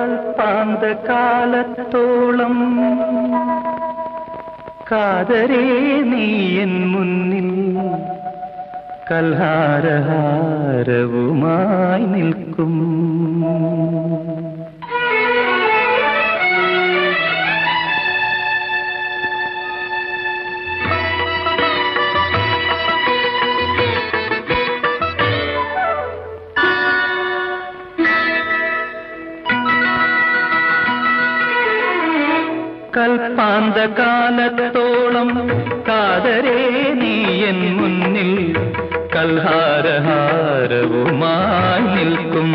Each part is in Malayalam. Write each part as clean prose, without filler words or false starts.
കൽപ്പാന്തകാലത്തോളം കാതരേ നീ എൻ മുന്നിൽ കൽഹാരഹാരവുമായി നിൽക്കും. കൽപ്പാന്തകാലത്തോളം കാതരേ നീ എൻ മുന്നിൽ കൽഹാരഹാരവുമായി നിൽക്കും.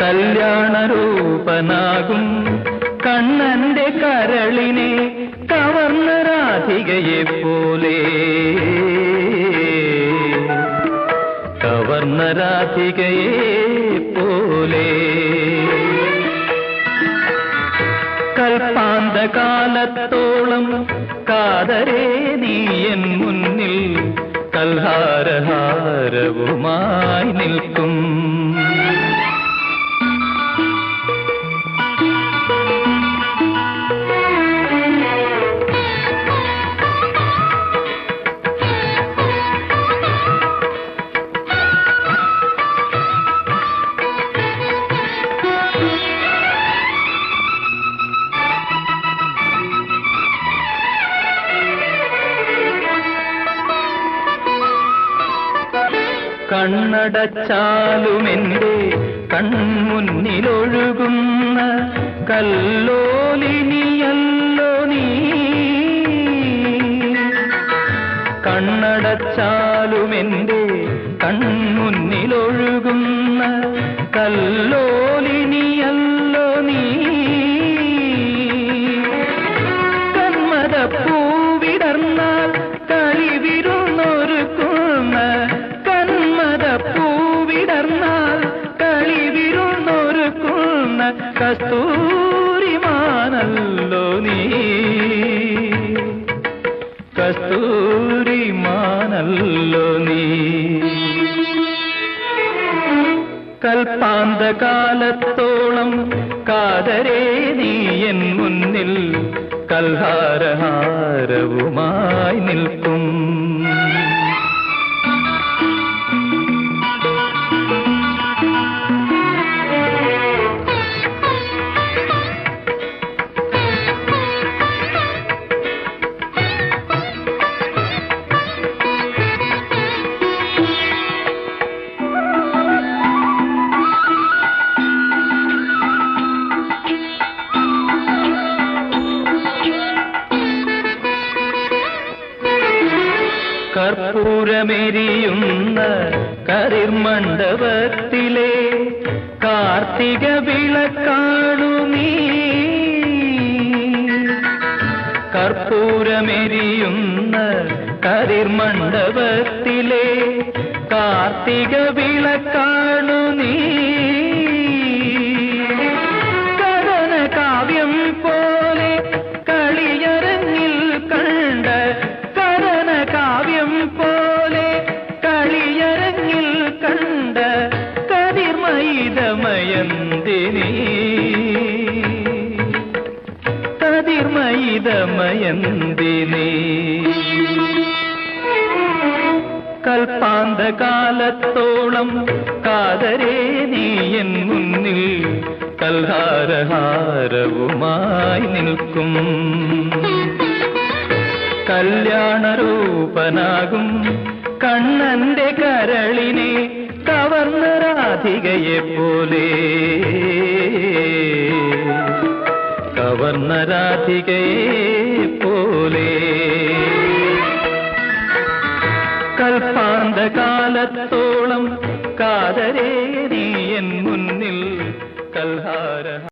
കല്യാണരൂപനാകും കണ്ണന്റെ കരളിനെ കവർന്ന രാധികയെ പോലെ, കവർന്ന രാധികയെ പോലെ. കൽപ്പാന്തകാലത്തോളം കാതരേ നീ എൻ മുന്നിൽ കൽഹാരഹാരവുമായി നിൽക്കും. കണ്ണടച്ചാലുമെന്റെ കൺമുന്നിലൊഴുകുന്ന കല്ലോലിനിയല്ലോ നീ. കണ്ണടച്ചാലുമെന്റെ കൺമുന്നിലൊഴുകുന്ന കല്ലോലിനിയല്ലോ നീ. കന്മദപ്പൂവിടർന്നാൽ കളിവിരുന്നൊരുക്കുന്ന, പൂവിടർന്നാൽ കളിവിരുന്നൊരുക്കുന്ന കസ്തൂരിമാനല്ലോ നീ, കസ്തൂരിമാനല്ലോ നീ. കൽപ്പാന്തകാലത്തോളം കാതരേ നീ എൻ മുന്നിൽ കൽഹാരഹാരവുമായി നിൽക്കും. കർപ്പൂരമെരിയുന്ന കരിർമണ്ഡപത്തിലെ കാർത്തിക വിളക്കാണു നീ. കർപ്പൂരമെരിയുന്ന കരിർമണ്ഡപത്തിലെ കാർത്തിക വിളക്കാണു നീ. കഥന കാവ്യം പോലെ കളിയരങ്ങിൽ കണ്ട, കഥന കാവ്യം പോലെ കളിയരങ്ങിൽ കണ്ട കതിർമയിതമയന്തിനി, കതിർമയിതമയന്തിനി. കൽപ്പാന്തകാലത്തോളം കാതരേ നീ എൻ മുന്നിൽ കൽഹാരഹാരവുമായി നിൽക്കും. കല്യാണരൂപനാകും കണ്ണന്റെ കരളിനെ കവർന്ന രാധികയെ പോലെ, കവർന്ന രാധികയെ പോലെ. കൽപ്പാന്തകാലത്തോളം കാതരേ നീ എൻ മുന്നിൽ കൽഹാര